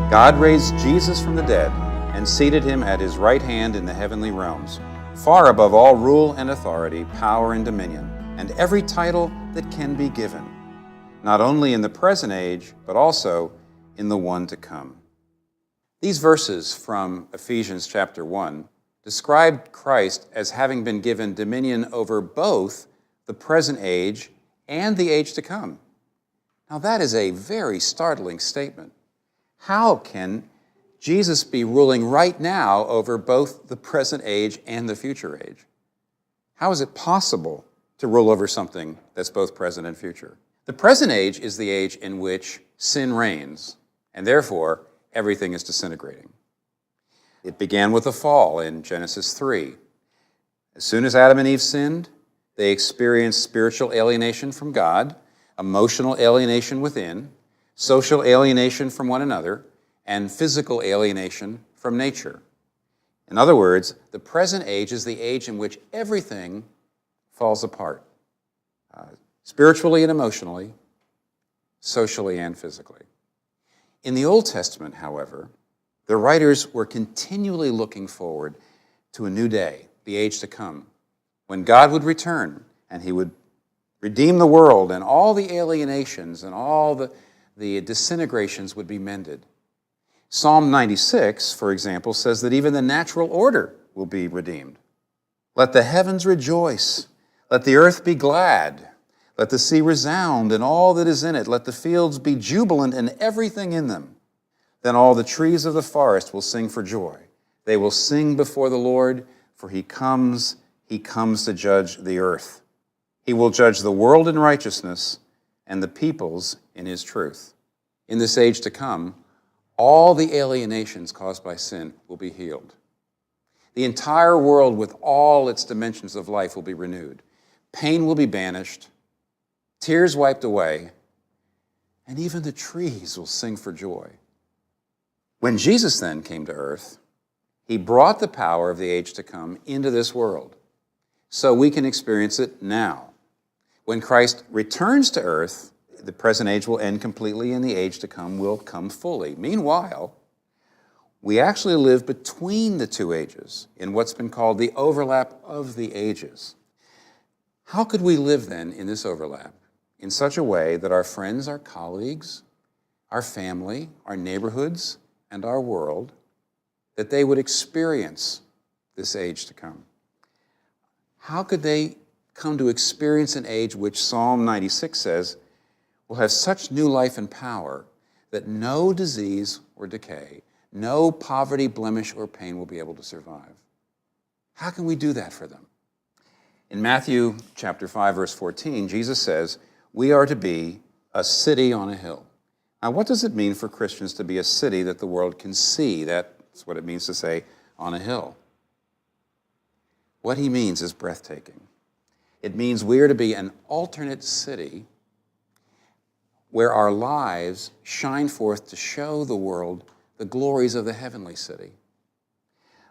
God raised Jesus from the dead and seated him at his right hand in the heavenly realms, far above all rule and authority, power and dominion, and every title that can be given, not only in the present age, but also in the one to come. These verses from Ephesians chapter 1 describe Christ as having been given dominion over both the present age and the age to come. Now that is a very startling statement. How can Jesus be ruling right now over both the present age and the future age? How is it possible to rule over something that's both present and future? The present age is the age in which sin reigns, and therefore everything is disintegrating. It began with the fall in Genesis 3. As soon as Adam and Eve sinned, they experienced spiritual alienation from God, emotional alienation within, social alienation from one another, and physical alienation from nature. In other words, the present age is the age in which everything falls apart, spiritually and emotionally, socially and physically. In the Old Testament, however, the writers were continually looking forward to a new day, the age to come, when God would return and he would redeem the world and all the alienations and all the disintegrations would be mended. Psalm 96, for example, says that even the natural order will be redeemed. Let the heavens rejoice. Let the earth be glad. Let the sea resound and all that is in it. Let the fields be jubilant and everything in them. Then all the trees of the forest will sing for joy. They will sing before the Lord, for he comes to judge the earth. He will judge the world in righteousness and the peoples in his truth. In this age to come, all the alienations caused by sin will be healed. The entire world with all its dimensions of life will be renewed. Pain will be banished, tears wiped away, and even the trees will sing for joy. When Jesus then came to earth, he brought the power of the age to come into this world, so we can experience it now. When Christ returns to earth, the present age will end completely and the age to come will come fully. Meanwhile, we actually live between the two ages in what's been called the overlap of the ages. How could we live then in this overlap in such a way that our friends, our colleagues, our family, our neighborhoods, and our world, that they would experience this age to come? How could they come to experience an age which Psalm 96 says will have such new life and power that no disease or decay, no poverty, blemish, or pain will be able to survive? How can we do that for them? In Matthew chapter 5, verse 14, Jesus says, we are to be a city on a hill. Now, what does it mean for Christians to be a city that the world can see? That's what it means to say on a hill. What he means is breathtaking. It means we are to be an alternate city where our lives shine forth to show the world the glories of the heavenly city.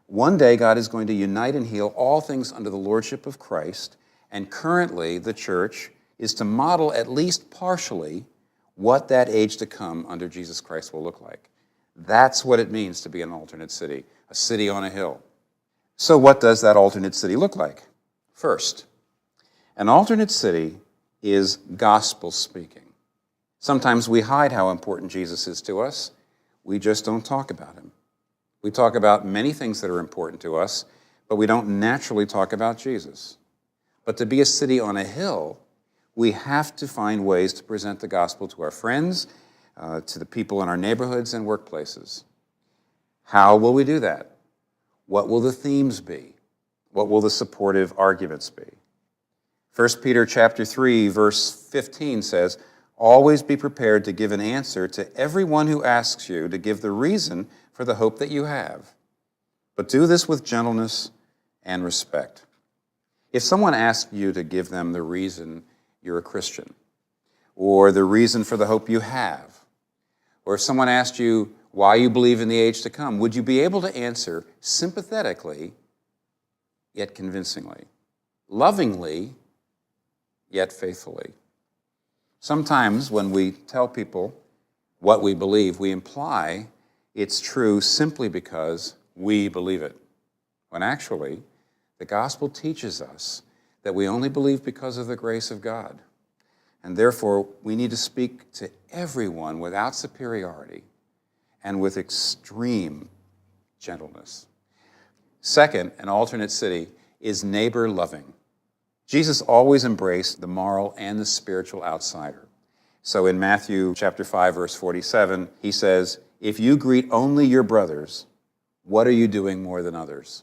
One day, God is going to unite and heal all things under the lordship of Christ, and currently the church is to model at least partially what that age to come under Jesus Christ will look like. That's what it means to be an alternate city, a city on a hill. So what does that alternate city look like? First, an alternate city is gospel speaking. Sometimes we hide how important Jesus is to us. We just don't talk about him. We talk about many things that are important to us, but we don't naturally talk about Jesus. But to be a city on a hill, we have to find ways to present the gospel to our friends, to the people in our neighborhoods and workplaces. How will we do that? What will the themes be? What will the supportive arguments be? 1 Peter chapter 3, verse 15 says, always be prepared to give an answer to everyone who asks you to give the reason for the hope that you have. But do this with gentleness and respect. If someone asks you to give them the reason you're a Christian, or the reason for the hope you have, or if someone asked you why you believe in the age to come, would you be able to answer sympathetically, yet convincingly, lovingly, yet faithfully? Sometimes when we tell people what we believe, we imply it's true simply because we believe it. When actually, the gospel teaches us that we only believe because of the grace of God. And therefore, we need to speak to everyone without superiority and with extreme gentleness. Second, an alternate city is neighbor loving. Jesus always embraced the moral and the spiritual outsider. So in Matthew chapter 5, verse 47, he says, "If you greet only your brothers, what are you doing more than others?"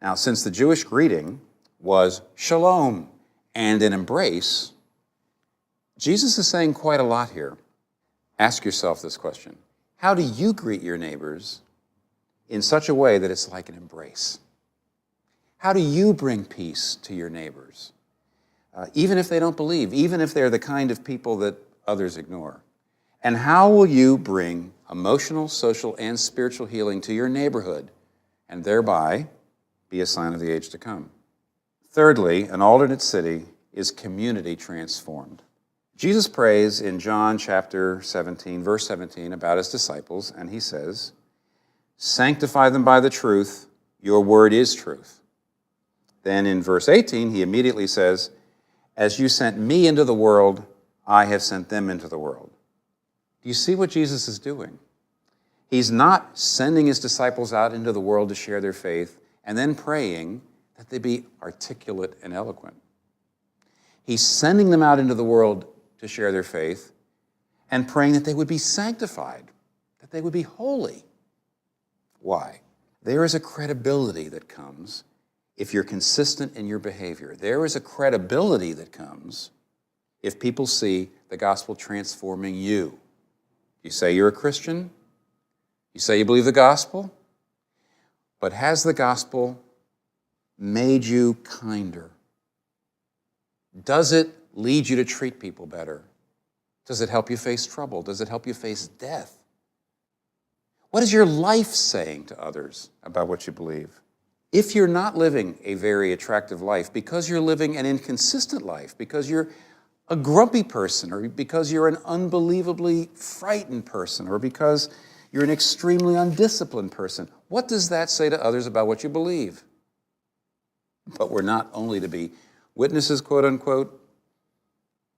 Now, since the Jewish greeting was shalom and an embrace, Jesus is saying quite a lot here. Ask yourself this question: how do you greet your neighbors in such a way that it's like an embrace? How do you bring peace to your neighbors? Even if they don't believe, even if they're the kind of people that others ignore. And how will you bring emotional, social, and spiritual healing to your neighborhood and thereby be a sign of the age to come? Thirdly, an alternate city is community transformed. Jesus prays in John chapter 17, verse 17, about his disciples, and he says, "Sanctify them by the truth, your word is truth." Then in verse 18, he immediately says, "As you sent me into the world, I have sent them into the world." Do you see what Jesus is doing? He's not sending his disciples out into the world to share their faith and then praying that they be articulate and eloquent. He's sending them out into the world to share their faith and praying that they would be sanctified, that they would be holy. Why? There is a credibility that comes if you're consistent in your behavior. There is a credibility that comes if people see the gospel transforming you. You say you're a Christian, you say you believe the gospel, but has the gospel made you kinder? Does it lead you to treat people better? Does it help you face trouble? Does it help you face death? What is your life saying to others about what you believe? If you're not living a very attractive life because you're living an inconsistent life, because you're a grumpy person, or because you're an unbelievably frightened person, or because you're an extremely undisciplined person, what does that say to others about what you believe? But we're not only to be witnesses, quote unquote,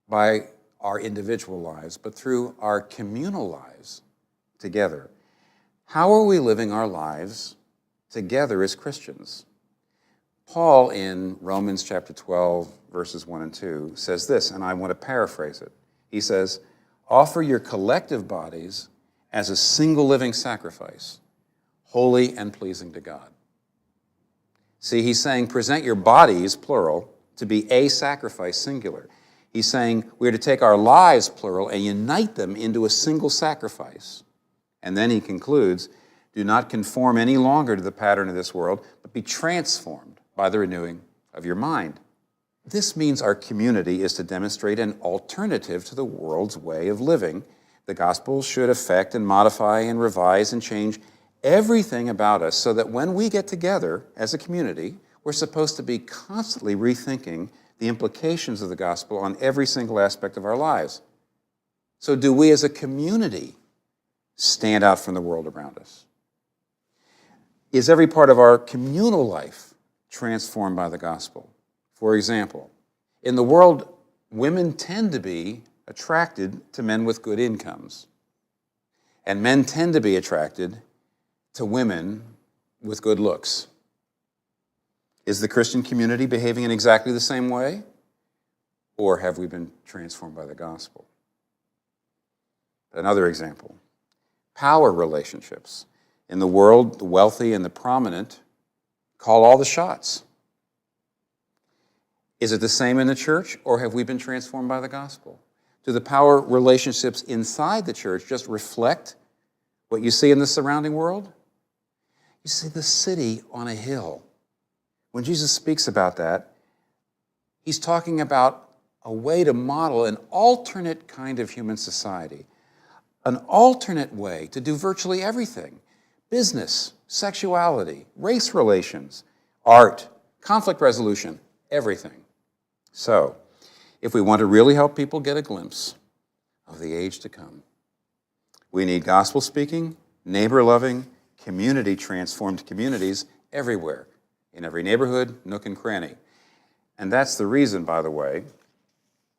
by our individual lives, but through our communal lives together. How are we living our lives together as Christians? Paul in Romans chapter 12, verses 1 and 2 says this, and I want to paraphrase it. He says, "Offer your collective bodies as a single living sacrifice, holy and pleasing to God." See, he's saying present your bodies, plural, to be a sacrifice, singular. He's saying we're to take our lives, plural, and unite them into a single sacrifice. And then he concludes, "Do not conform any longer to the pattern of this world, but be transformed by the renewing of your mind." This means our community is to demonstrate an alternative to the world's way of living. The gospel should affect and modify and revise and change everything about us so that when we get together as a community, we're supposed to be constantly rethinking the implications of the gospel on every single aspect of our lives. So do we as a community stand out from the world around us? Is every part of our communal life transformed by the gospel? For example, in the world, women tend to be attracted to men with good incomes, and men tend to be attracted to women with good looks. Is the Christian community behaving in exactly the same way? Or have we been transformed by the gospel? Another example, power relationships. In the world, the wealthy and the prominent call all the shots. Is it the same in the church, or have we been transformed by the gospel? Do the power relationships inside the church just reflect what you see in the surrounding world? You see the city on a hill. When Jesus speaks about that, he's talking about a way to model an alternate kind of human society, an alternate way to do virtually everything: business, sexuality, race relations, art, conflict resolution, everything. So, if we want to really help people get a glimpse of the age to come, we need gospel speaking, neighbor-loving, community-transformed communities everywhere, in every neighborhood, nook and cranny. And that's the reason, by the way,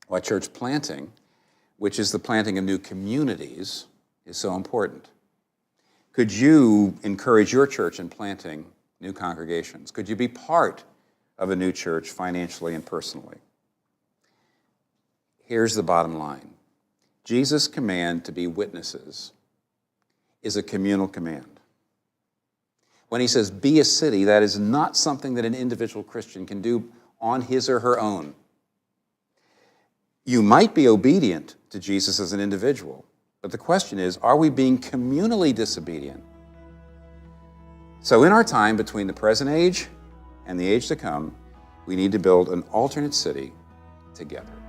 why church planting, which is the planting of new communities, is so important. Could you encourage your church in planting new congregations? Could you be part of a new church financially and personally? Here's the bottom line. Jesus' command to be witnesses is a communal command. When he says, be a city, that is not something that an individual Christian can do on his or her own. You might be obedient to Jesus as an individual, but the question is, are we being communally disobedient? So in our time between the present age and the age to come, we need to build an alternate city together.